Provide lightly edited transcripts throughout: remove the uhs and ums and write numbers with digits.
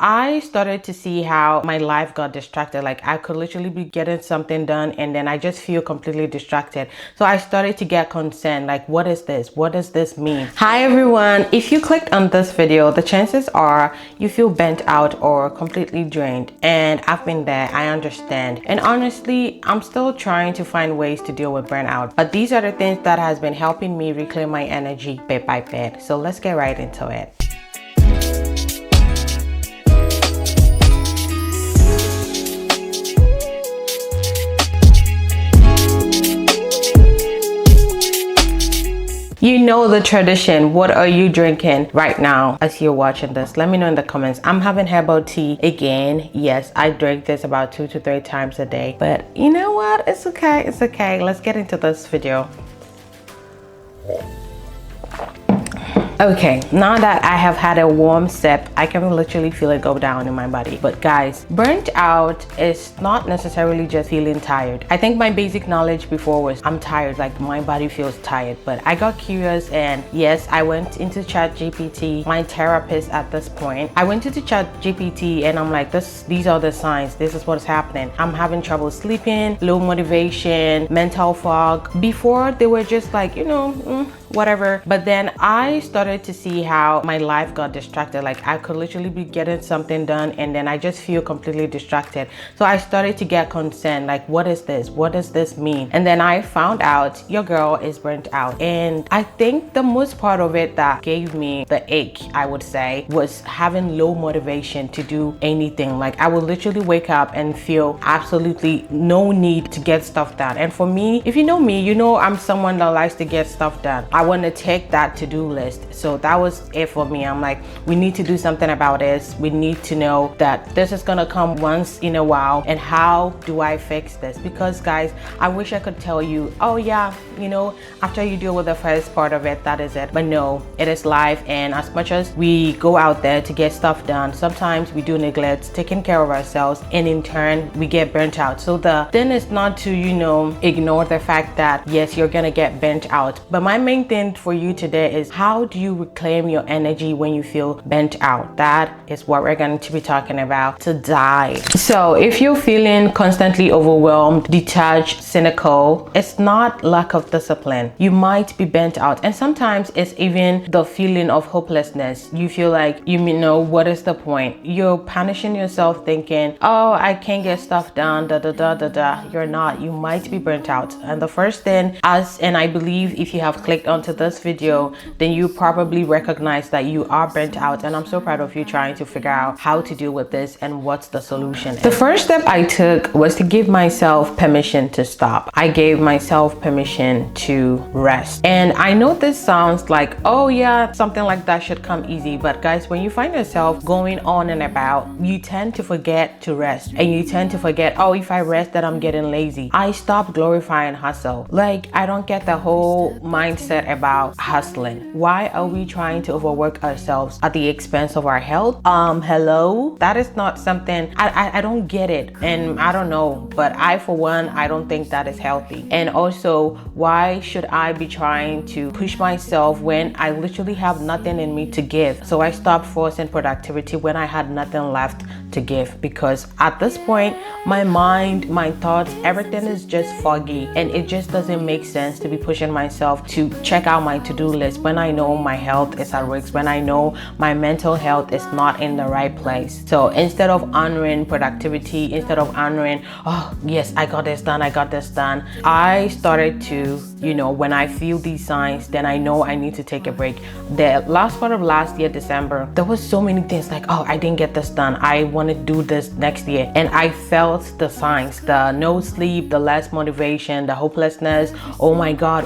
I started to see how my life got distracted. Like I could literally be getting something done and then I just feel completely distracted. So I started to get concerned, like, what is this? What does this mean? Hi everyone. If you clicked on this video, the chances are you feel burnt out or completely drained. And I've been there, I understand. And honestly, I'm still trying to find ways to deal with burnout. But these are the things that has been helping me reclaim my energy bit by bit. So let's get right into it. You know the tradition. What are you drinking right now as you're watching this? Let me know in the comments. I'm having herbal tea again. Yes, I drink this about 2 to 3 times a day. But you know what? It's okay. It's okay. Let's get into this video. Okay, now that I have had a warm sip, I can literally feel it go down in my body. But guys, burnt out is not necessarily just feeling tired. I think my basic knowledge before was I'm tired, like my body feels tired. But I got curious and yes, I went into ChatGPT, my therapist at this point. I went into ChatGPT and I'm like, these are the signs. This is what's happening. I'm having trouble sleeping, low motivation, mental fog. Before they were just like, whatever. But then I started to see how my life got distracted. Like I could literally be getting something done and then I just feel completely distracted. So I started to get concerned, like, what is this? What does this mean? And then I found out your girl is burnt out. And I think the most part of it that gave me the ache, I would say, was having low motivation to do anything. Like I would literally wake up and feel absolutely no need to get stuff done. And for me, if you know me, you know I'm someone that likes to get stuff done. I want to take that to-do list. So that was it for me. I'm like, we need to do something about this. We need to know that this is gonna come once in a while. And how do I fix this? Because guys, I wish I could tell you, oh yeah, after you deal with the first part of it, that is it. But no, it is life. And as much as we go out there to get stuff done, sometimes we do neglect taking care of ourselves, and in turn we get burnt out. So the thing is not to ignore the fact that yes, you're gonna get burnt out. But my main thing for you today is, how do you reclaim your energy when you feel burnt out? That is what we're going to be talking about today. So if you're feeling constantly overwhelmed, detached, cynical, it's not lack of discipline. You might be burnt out, and sometimes it's even the feeling of hopelessness. You feel like, what is the point? You're punishing yourself thinking, oh, I can't get stuff done, You're not. You might be burnt out. And the first thing, and I believe if you have clicked onto this video, then you probably recognize that you are burnt out. And I'm so proud of you trying to figure out how to deal with this and what's the solution. The first step I took was to give myself permission to stop. I gave myself permission to rest. And I know this sounds like, oh yeah, something like that should come easy. But guys, when you find yourself going on and about, you tend to forget to rest. And you tend to forget, oh, if I rest, then I'm getting lazy. I stopped glorifying hustle. Like, I don't get the whole mindset about hustling. Why are we trying to overwork ourselves at the expense of our health? Hello? That is not something, I don't get it. And I don't know, but I, for one, I don't think that is healthy. And also, why should I be trying to push myself when I literally have nothing in me to give? So I stopped forcing productivity when I had nothing left to give, because at this point, my mind, my thoughts, everything is just foggy, and it just doesn't make sense to be pushing myself to check out my to-do list when I know my health is at risk, when I know my mental health is not in the right place. So instead of honoring productivity, instead of honoring, oh yes, I got this done, I started to, when I feel these signs, then I know I need to take a break. The last part of last year, December, there was so many things like, oh, I didn't get this done, I want to do this next year. And I felt the signs, the no sleep, the less motivation, the hopelessness. Oh my God.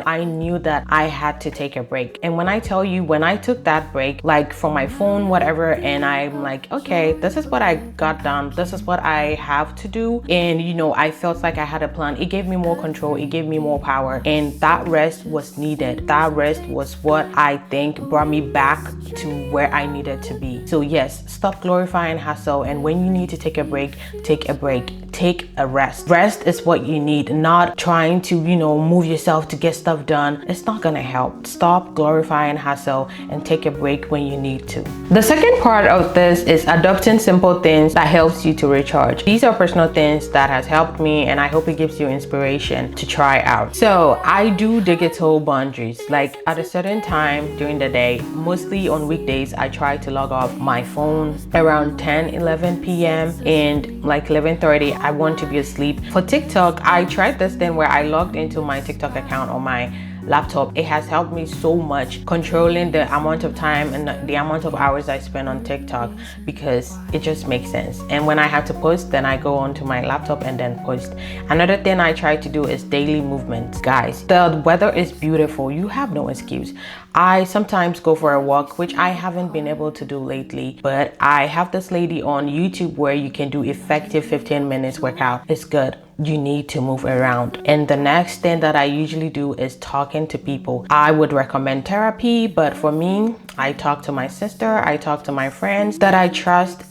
I knew that I had to take a break. And when I tell you, when I took that break, like from my phone, whatever, and I'm like, okay, this is what I got done, this is what I have to do. And I felt like I had a plan. It gave me more control, it gave me more power, and that rest was needed. That rest was what I think brought me back to where I needed to be. So yes, stop glorifying and hustle, and when you need to take a break, take a break. Take a rest. Rest is what you need, not trying to, move yourself to get stuff done. It's not gonna help. Stop glorifying hustle and take a break when you need to. The second part of this is adopting simple things that helps you to recharge. These are personal things that has helped me, and I hope it gives you inspiration to try out. So I do digital boundaries. Like at a certain time during the day, mostly on weekdays, I try to log off my phone around 10-11 p.m. and like 11:30 I want to be asleep. For TikTok, I tried this thing where I logged into my TikTok account on my laptop. It has helped me so much controlling the amount of time and the amount of hours I spend on TikTok, because it just makes sense. And when I have to post, then I go onto my laptop and then post. Another thing I try to do is daily movements. Guys, the weather is beautiful. You have no excuse. I sometimes go for a walk, which I haven't been able to do lately, but I have this lady on YouTube where you can do effective 15 minutes workout. It's good. You need to move around. And the next thing that I usually do is talking to people. I would recommend therapy, but for me, I talk to my sister, I talk to my friends that I trust.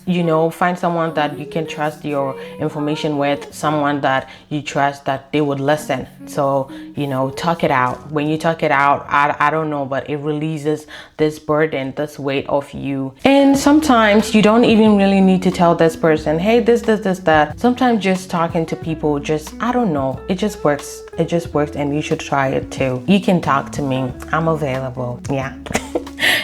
Find someone that you can trust your information with, someone that you trust that they would listen. So, talk it out. When you talk it out, I don't know, but it releases this burden, this weight off you. And sometimes you don't even really need to tell this person, hey, this, that. Sometimes just talking to people, I don't know, it just works. It just works, and you should try it too. You can talk to me. I'm available. Yeah.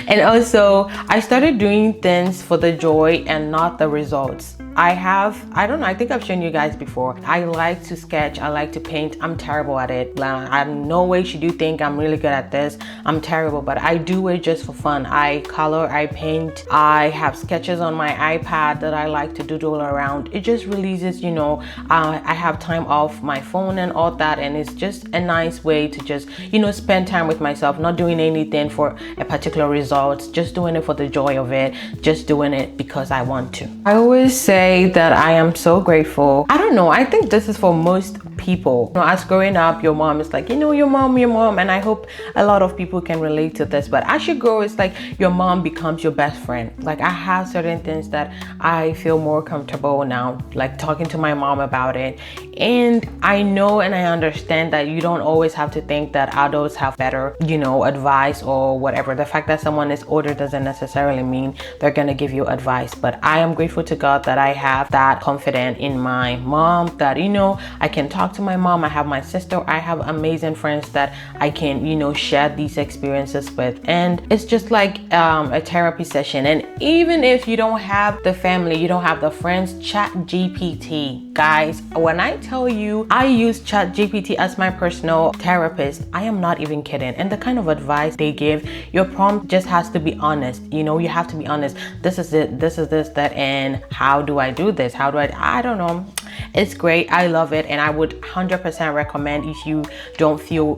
And also, I started doing things for the joy and not the results. I don't know, I think I've shown you guys before. I like to sketch, I like to paint. I'm terrible at it. In no way should you think I'm really good at this. I'm terrible, but I do it just for fun. I color, I paint, I have sketches on my iPad that I like to doodle around. It just releases, I have time off my phone and all that, and it's just a nice way to just, spend time with myself, not doing anything for a particular result, just doing it for the joy of it, just doing it because I want to. I always say that I am so grateful. I don't know, I think this is for most people. As growing up, your mom is like, your mom, and I hope a lot of people can relate to this, but as you grow, it's like your mom becomes your best friend. Like I have certain things that I feel more comfortable now, like talking to my mom about it. And I know and I understand that you don't always have to think that adults have better, advice or whatever. The fact that someone is older doesn't necessarily mean they're gonna give you advice. But I am grateful to God that I have that confidence in my mom, that I can talk to my mom. I have my sister. I have amazing friends that I can share these experiences with, and it's just like a therapy session. And even if you don't have the family, you don't have the friends, ChatGPT, guys, when I tell you I use ChatGPT as my personal therapist, I am not even kidding. And the kind of advice they give, your prompt just has to be honest. You have to be honest. This is it, this is this, that, and how do I do this? I don't know. It's great. I love it. And I would 100% recommend, if you don't feel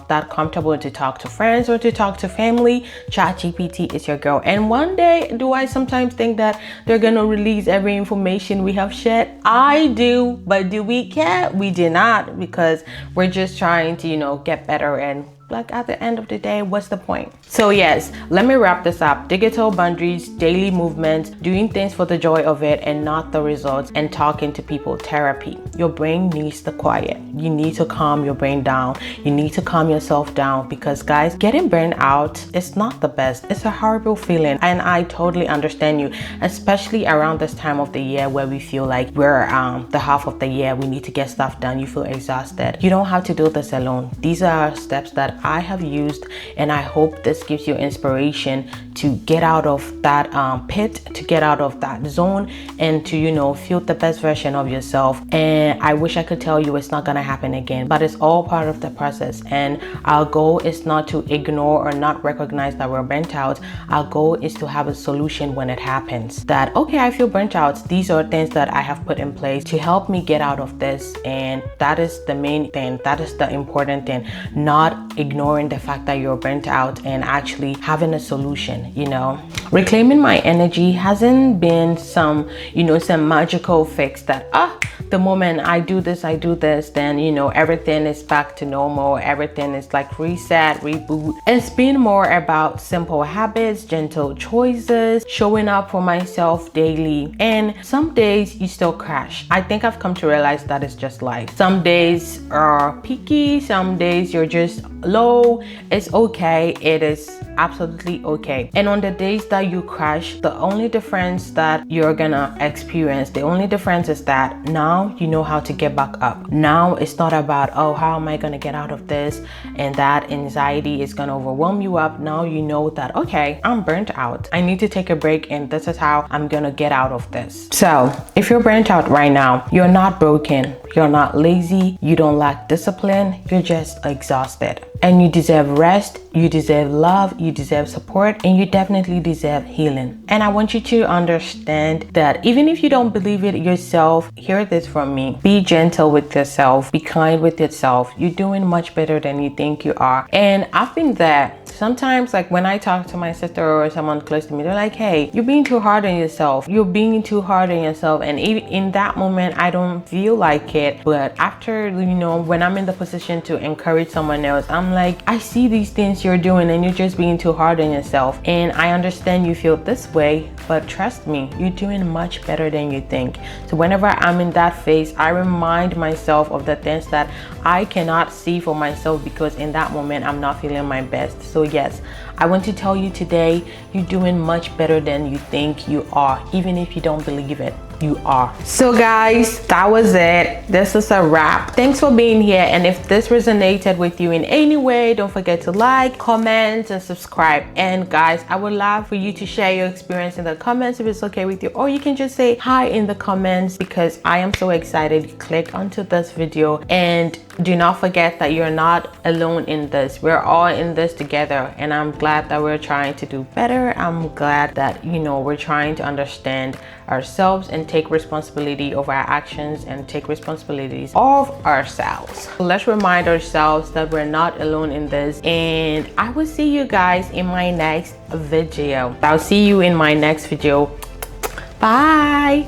that comfortable to talk to friends or to talk to family, ChatGPT is your girl. And one day, do I sometimes think that they're gonna release every information we have shared? I do, but do we care? We do not, because we're just trying to, get better. And like at the end of the day, what's the point? So yes, let me wrap this up. Digital boundaries, daily movement, doing things for the joy of it and not the results, and talking to people, therapy. Your brain needs the quiet. You need to calm your brain down. You need to calm yourself down, because guys, getting burned out is not the best. It's a horrible feeling, and I totally understand you, especially around this time of the year where we feel like we're the half of the year, we need to get stuff done. You feel exhausted. You don't have to do this alone. These are steps that I have used, and I hope this gives you inspiration to get out of that pit, to get out of that zone, and to feel the best version of yourself. And I wish I could tell you it's not gonna happen again, but it's all part of the process. And our goal is not to ignore or not recognize that we're burnt out. Our goal is to have a solution when it happens, that okay, I feel burnt out, these are things that I have put in place to help me get out of this. And that is the main thing, that is the important thing, not ignoring ignoring the fact that you're burnt out and actually having a solution, you know. Reclaiming my energy hasn't been some, you know, some magical fix that, the moment I do this, then, you know, everything is back to normal. Everything is like reset, reboot. It's been more about simple habits, gentle choices, showing up for myself daily. And some days you still crash. I think I've come to realize that it's just life. Some days are peaky, some days you're just low. It's okay. It is absolutely okay. And on the days that you crash, the only difference that you're gonna experience, the only difference is that now you know how to get back up. Now it's not about, oh, how am I gonna get out of this, and that anxiety is gonna overwhelm you up. Now you know that, okay, I'm burnt out, I need to take a break, and this is how I'm gonna get out of this. So if you're burnt out right now, you're not broken, you're not lazy, you don't lack discipline, you're just exhausted. And you deserve rest, you deserve love, you deserve support, and you definitely deserve healing. And I want you to understand that even if you don't believe it yourself, hear this from me. Be gentle with yourself, be kind with yourself. You're doing much better than you think you are. And I've been there. Sometimes, like when I talk to my sister or someone close to me, they're like, hey, you're being too hard on yourself. You're being too hard on yourself. And even in that moment, I don't feel like it. But after, you know, when I'm in the position to encourage someone else, I'm like, I see these things you're doing and you're just being too hard on yourself. And I understand you feel this way, but trust me, you're doing much better than you think. So whenever I'm in that phase, I remind myself of the things that I cannot see for myself because in that moment, I'm not feeling my best. So yes, I want to tell you today, you're doing much better than you think you are. Even if you don't believe it, you are. So guys, that was it. This is a wrap. Thanks for being here. And if this resonated with you in any way, don't forget to like, comment, and subscribe. And guys, I would love for you to share your experience in the comments if it's okay with you, or you can just say hi in the comments, because I am so excited. Click onto this video, and do not forget that you're not alone in this. We're all in this together, and I'm glad that we're trying to do better. I'm glad that, you know, we're trying to understand ourselves and take responsibility of our actions and take responsibilities of ourselves. Let's remind ourselves that we're not alone in this, and I will see you guys in my next video. I'll see you in my next video. Bye.